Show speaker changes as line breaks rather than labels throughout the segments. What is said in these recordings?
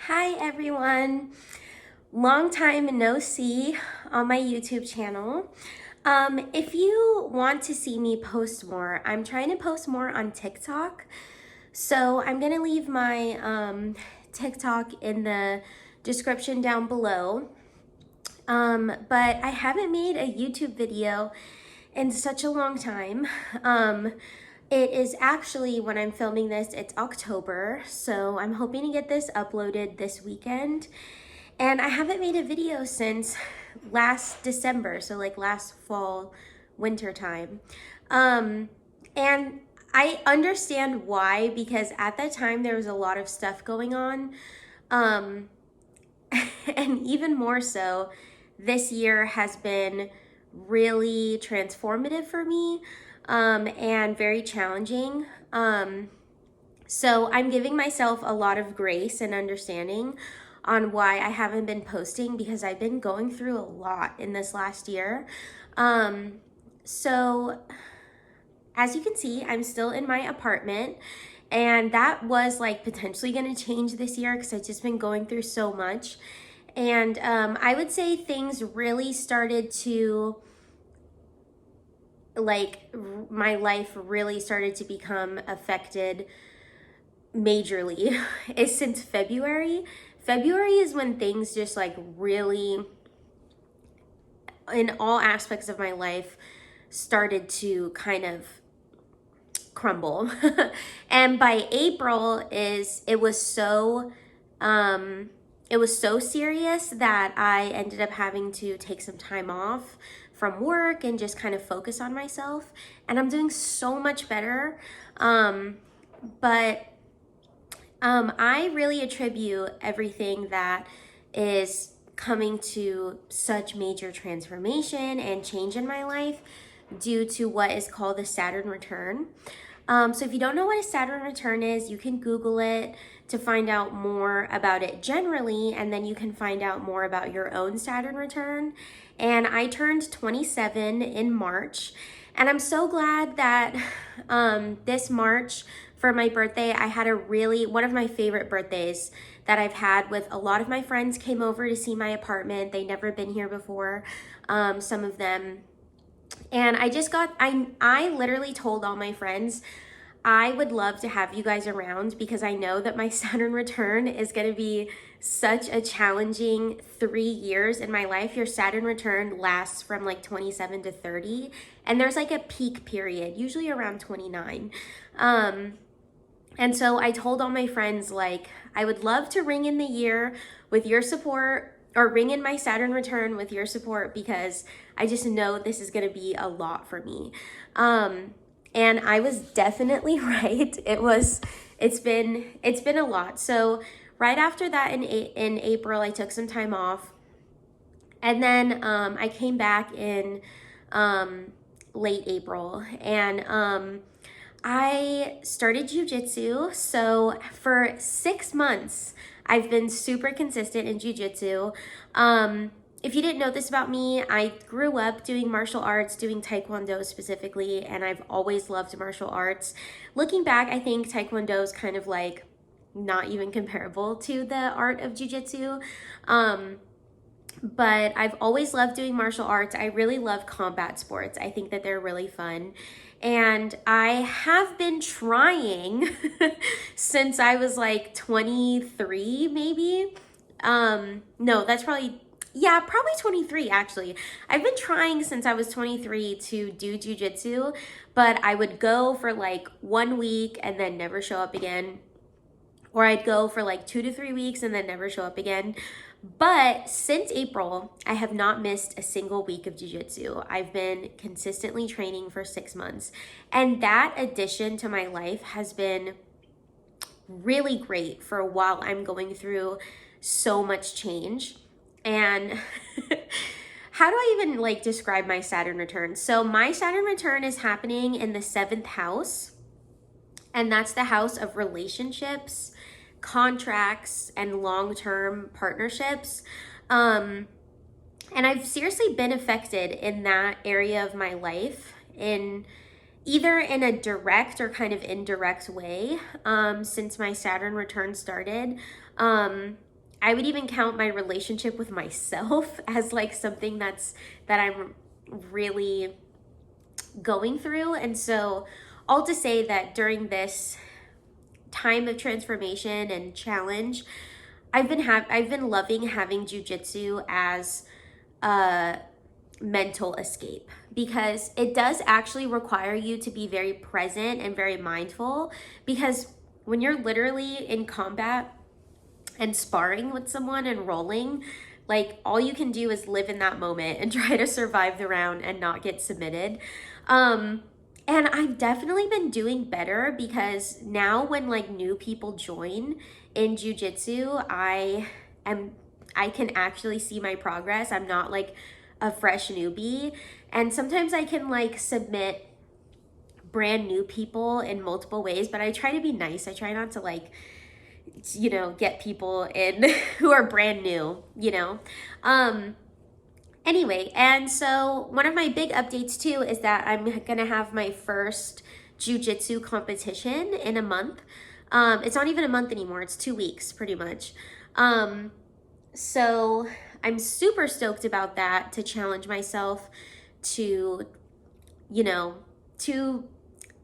Hi everyone, long time no see on my YouTube channel. If you want to see me post more, I'm trying to post more on TikTok. So I'm gonna leave my TikTok in the description down below. But I haven't made a YouTube video in such a long time. It is actually, when I'm filming this, it's October, so I'm hoping to get this uploaded this weekend. And I haven't made a video since last December, so like last fall, winter time. And I understand why, because at that time there was a lot of stuff going on. And even more so, this year has been really transformative for me and very challenging. So I'm giving myself a lot of grace and understanding on why I haven't been posting, because I've been going through a lot in this last year. So as you can see, I'm still in my apartment, and that was like potentially going to change this year because I've just been going through so much. And I would say things really started to, my life really started to become affected majorly is since February. February is when things just like really, in all aspects of my life, started to kind of crumble. And by April it was so serious that I ended up having to take some time off from work and just kind of focus on myself. And I'm doing so much better. But I really attribute everything that is coming to such major transformation and change in my life due to what is called the Saturn return. So if you don't know what a Saturn return is, you can Google it to find out more about it generally, and then you can find out more about your own Saturn return. And I turned 27 in March, and I'm so glad that this March for my birthday, I had one of my favorite birthdays that I've had. With a lot of my friends came over to see my apartment. They'd never been here before, some of them. And I literally told all my friends, I would love to have you guys around because I know that my Saturn return is going to be such a challenging 3 years in my life. Your Saturn return lasts from like 27 to 30, and there's like a peak period, usually around 29. And so I told all my friends, like, I would love to ring in the year with your support, or ring in my Saturn return with your support, because I just know this is going to be a lot for me. And I was definitely right. It's been a lot. So right after that in April, I took some time off. And then I came back in late April, and I started Jiu-Jitsu. So for 6 months, I've been super consistent in Jiu-Jitsu. If you didn't know this about me, I grew up doing martial arts, doing Taekwondo specifically, and I've always loved martial arts. Looking back, I think Taekwondo is kind of like not even comparable to the art of Jiu-Jitsu. But I've always loved doing martial arts. I really love combat sports. I think that they're really fun. And I have been trying since I was like 23, maybe. No, that's probably 23 actually. I've been trying since I was 23 to do jiu-jitsu, but I would go for like 1 week and then never show up again. Or I'd go for like 2 to 3 weeks and then never show up again. But since April, I have not missed a single week of jiu-jitsu. I've been consistently training for 6 months. And that addition to my life has been really great for while I'm going through so much change. And how do I even like describe my Saturn return? So my Saturn return is happening in the 7th house, and that's the house of relationships, contracts, and long-term partnerships. And I've seriously been affected in that area of my life in either in a direct or kind of indirect way since my Saturn return started. I would even count my relationship with myself as like something that I'm really going through. And so all to say that during this time of transformation and challenge, I've been loving having jiu-jitsu as a mental escape, because it does actually require you to be very present and very mindful, because when you're literally in combat and sparring with someone and rolling, like all you can do is live in that moment and try to survive the round and not get submitted. And I've definitely been doing better, because now when like new people join in jiu-jitsu, I can actually see my progress. I'm not like a fresh newbie. And sometimes I can like submit brand new people in multiple ways, but I try to be nice. I try not to like, you know, get people in who are brand new, you know. Anyway, and so one of my big updates too is that I'm gonna have my first jiu-jitsu competition in a month. It's not even a month anymore, it's 2 weeks pretty much. So I'm super stoked about that, to challenge myself to, you know, to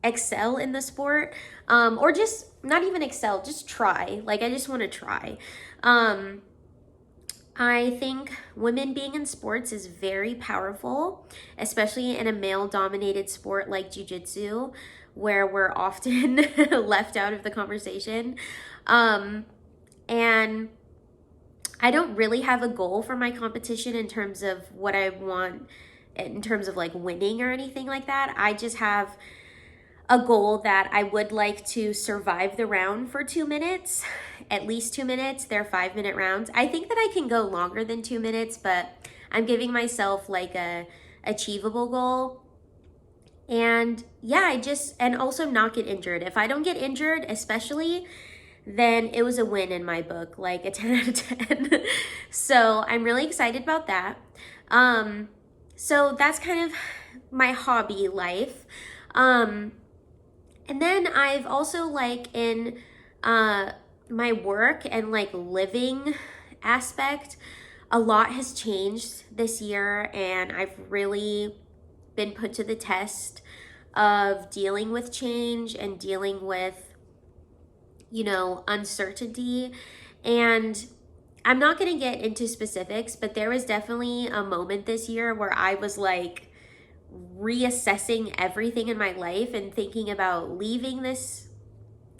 excel in the sport, or just not even excel, just try. Like I just want to try. I think women being in sports is very powerful, especially in a male-dominated sport like jiu-jitsu, where we're often left out of the conversation. And I don't really have a goal for my competition in terms of what I want, in terms of like winning or anything like that. I just have a goal that I would like to survive the round for 2 minutes, at least 2 minutes. They're 5-minute rounds. I think that I can go longer than 2 minutes, but I'm giving myself like a achievable goal. And yeah, and also not get injured. If I don't get injured, especially, then it was a win in my book, like a 10 out of 10. So I'm really excited about that. So that's kind of my hobby life. And then I've also like in my work and like living aspect, a lot has changed this year, and I've really been put to the test of dealing with change and dealing with, you know, uncertainty. And I'm not going to get into specifics, but there was definitely a moment this year where I was like reassessing everything in my life and thinking about leaving this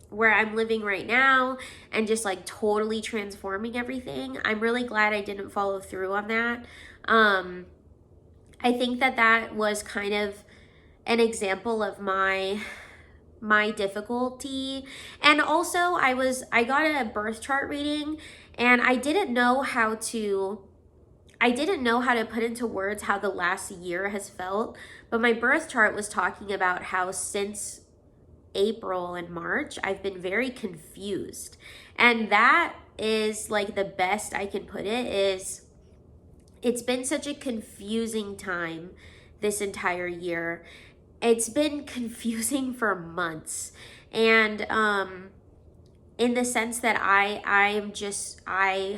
where I'm living right now and just like totally transforming everything. I'm really glad I didn't follow through on that. I think that was kind of an example of my difficulty. And also I got a birth chart reading, and I didn't know how to put into words how the last year has felt, but my birth chart was talking about how since April and March, I've been very confused. And that is like the best I can put it, is it's been such a confusing time this entire year. It's been confusing for months. And in the sense that I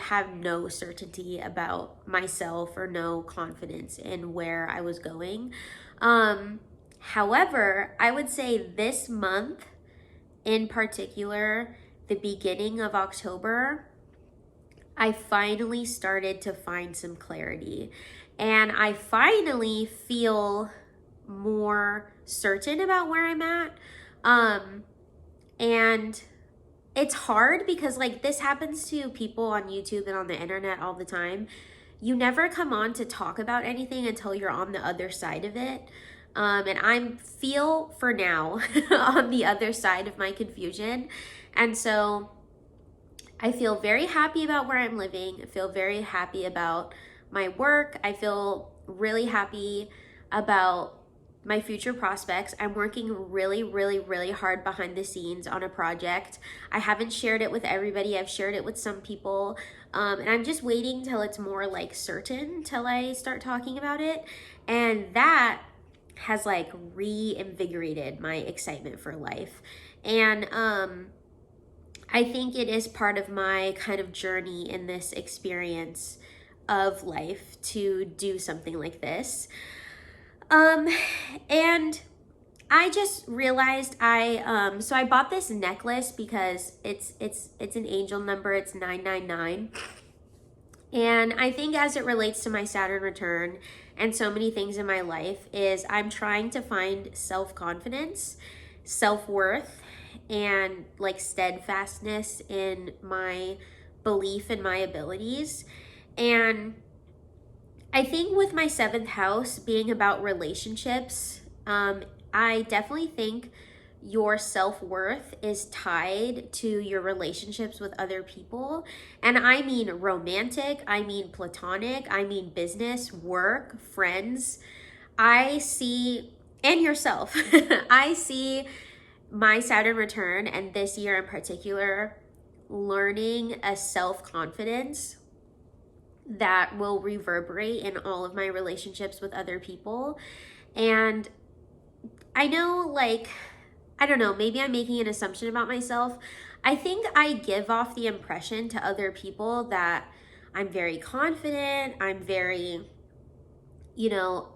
have no certainty about myself or no confidence in where I was going. However, I would say this month in particular, the beginning of October, I finally started to find some clarity, and I finally feel more certain about where I'm at. And it's hard because like this happens to people on YouTube and on the internet all the time. You never come on to talk about anything until you're on the other side of it. And I feel for now on the other side of my confusion. And so I feel very happy about where I'm living. I feel very happy about my work. I feel really happy about my future prospects. I'm working really, really, really hard behind the scenes on a project. I haven't shared it with everybody. I've shared it with some people. And I'm just waiting till it's more like certain till I start talking about it. And that has like reinvigorated my excitement for life. And I think it is part of my kind of journey in this experience of life to do something like this. And I just realized so I bought this necklace because it's an angel number. It's 999. And I think as it relates to my Saturn return and so many things in my life is I'm trying to find self-confidence, self-worth, and like steadfastness in my belief in my abilities. And I think with my 7th house being about relationships, I definitely think your self-worth is tied to your relationships with other people. And I mean romantic, I mean platonic, I mean business, work, friends. And yourself. I see my Saturn return, and this year in particular, learning a self-confidence that will reverberate in all of my relationships with other people. And I know, like, I don't know, maybe I'm making an assumption about myself. I think I give off the impression to other people that I'm very confident, I'm very,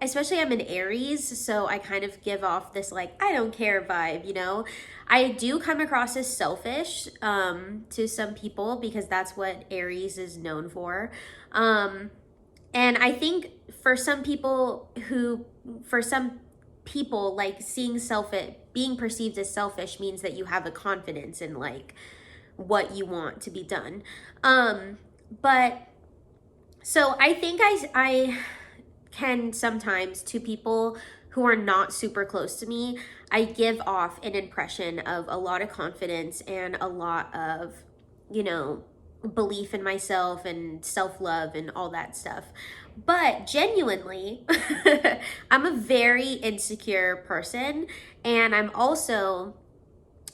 especially I'm an Aries, so I kind of give off this like, I don't care vibe. I do come across as selfish to some people because that's what Aries is known for. And I think for some people, like being perceived as selfish means that you have a confidence in like what you want to be done. But so I think I can sometimes, to people who are not super close to me, I give off an impression of a lot of confidence and a lot of, belief in myself and self-love and all that stuff. But genuinely, I'm a very insecure person, and I'm also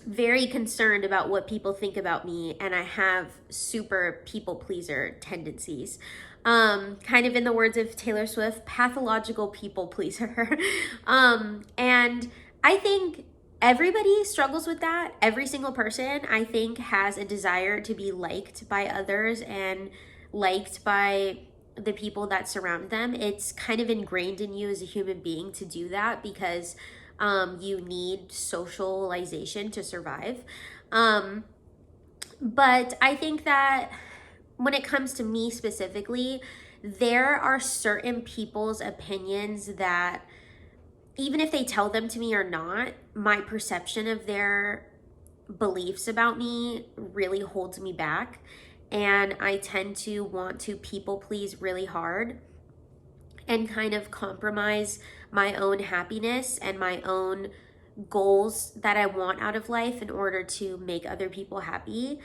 very concerned about what people think about me, and I have super people pleaser tendencies. Kind of in the words of Taylor Swift, pathological people pleaser. And I think everybody struggles with that. Every single person, I think, has a desire to be liked by others and liked by the people that surround them. It's kind of ingrained in you as a human being to do that because you need socialization to survive. But I think that when it comes to me specifically, there are certain people's opinions that, even if they tell them to me or not, my perception of their beliefs about me really holds me back. And I tend to want to people please really hard and kind of compromise my own happiness and my own goals that I want out of life in order to make other people happy.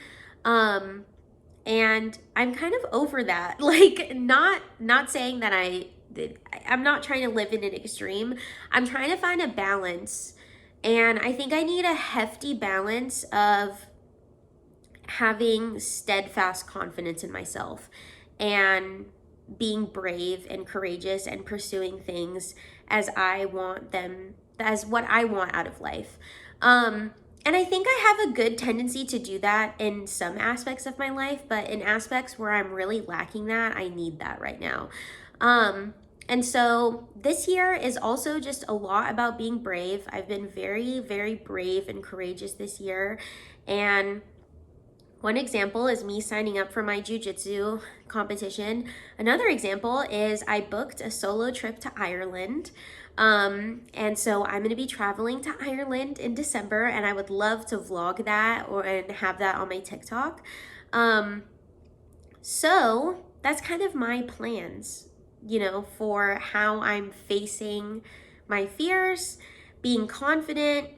And I'm kind of over that. Like, not saying that I'm not trying to live in an extreme. I'm trying to find a balance. And I think I need a hefty balance of having steadfast confidence in myself and being brave and courageous and pursuing things as I want them, as what I want out of life. And I think I have a good tendency to do that in some aspects of my life, but in aspects where I'm really lacking that, I need that right now. And so this year is also just a lot about being brave. I've been very, very brave and courageous this year. And one example is me signing up for my Jiu-Jitsu competition. Another example is I booked a solo trip to Ireland. And so I'm going to be traveling to Ireland in December, and I would love to vlog that and have that on my TikTok. So that's kind of my plans, for how I'm facing my fears, being confident,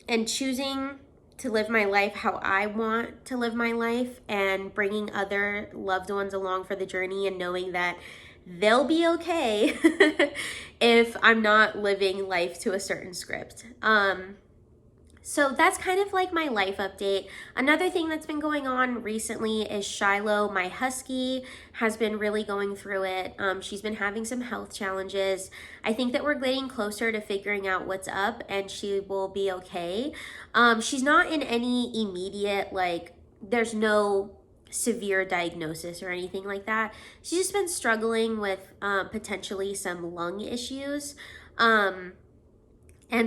and choosing to live my life how I want to live my life, and bringing other loved ones along for the journey and knowing that they'll be okay if I'm not living life to a certain script. So that's kind of like my life update. Another thing that's been going on recently is Shiloh, my husky, has been really going through it. She's been having some health challenges. I think that we're getting closer to figuring out what's up, and she will be okay. She's not in any immediate there's no severe diagnosis or anything like that. She's just been struggling with potentially some lung issues. And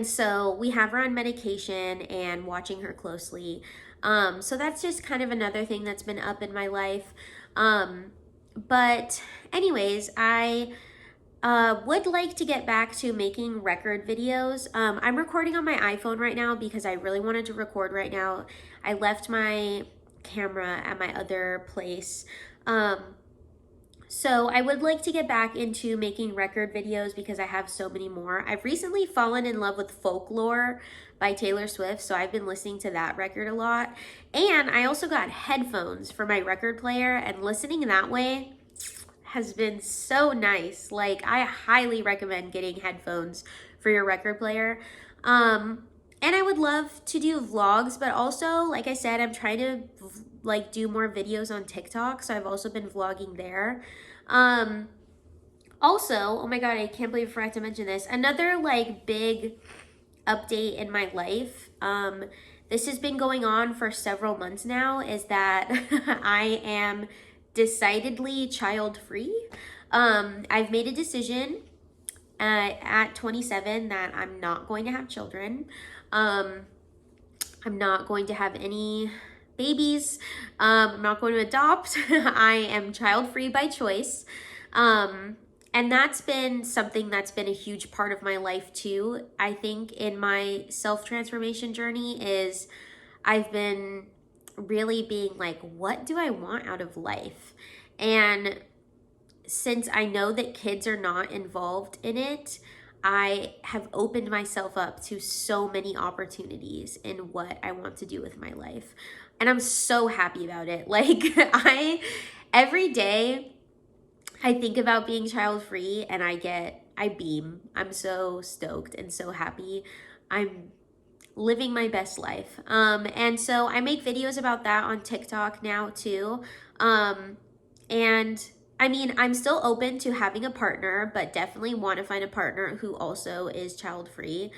so we have her on medication and watching her closely. So that's just kind of another thing that's been up in my life. But anyways, I would like to get back to making record videos. I'm recording on my iPhone right now because I really wanted to record right now. I left my camera at my other place. So I would like to get back into making record videos because I have so many more. I've recently fallen in love with Folklore by Taylor Swift, so I've been listening to that record a lot. And I also got headphones for my record player, and listening that way has been so nice. Like, I highly recommend getting headphones for your record player. And I would love to do vlogs, but also, like I said, I'm trying to like do more videos on TikTok, so I've also been vlogging there. Also, oh my god, I can't believe I forgot to mention this. Another like big update in my life, this has been going on for several months now, is that I am decidedly child-free. I've made a decision at 27 that I'm not going to have children. I'm not going to have any babies. I'm not going to adopt. I am child-free by choice. And that's been something that's been a huge part of my life too. I think in my self-transformation journey is I've been really being like, what do I want out of life? And since I know that kids are not involved in it, I have opened myself up to so many opportunities in what I want to do with my life. And I'm so happy about it. Like, every day I think about being child-free and I beam. I'm so stoked and so happy. I'm living my best life. And so I make videos about that on TikTok now too. And I mean, I'm still open to having a partner, but definitely want to find a partner who also is child-free.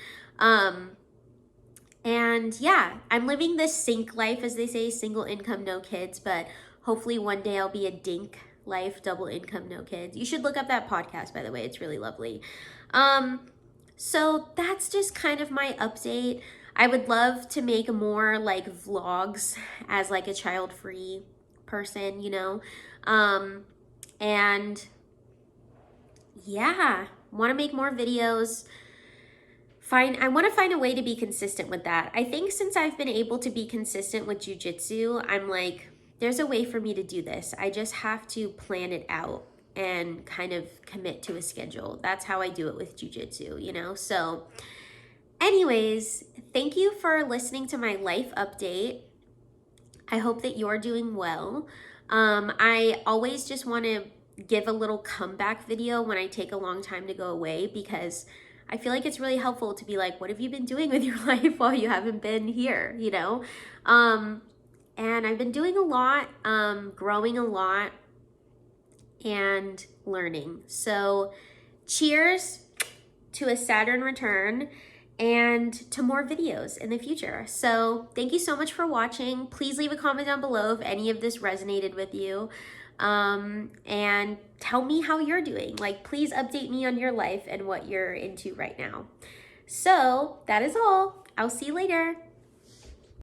And yeah, I'm living this sink life, as they say, single income, no kids, but hopefully one day I'll be a dink life, double income, no kids. You should look up that podcast, by the way. It's really lovely. So that's just kind of my update. I would love to make more like vlogs as like a child-free person, you know? And yeah, want to make more videos. I want to find a way to be consistent with that. I think since I've been able to be consistent with jiu-jitsu, I'm like, there's a way for me to do this. I just have to plan it out and kind of commit to a schedule. That's how I do it with jiu-jitsu, you know? So anyways, thank you for listening to my life update. I hope that you're doing well. I always just want to give a little comeback video when I take a long time to go away, because I feel like it's really helpful to be like, what have you been doing with your life while you haven't been here, you know? And I've been doing a lot, growing a lot, and learning. So cheers to a Saturn return and to more videos in the future. So thank you so much for watching. Please leave a comment down below if any of this resonated with you. And tell me how you're doing. Like, please update me on your life and what you're into right now. So that is all. I'll see you later.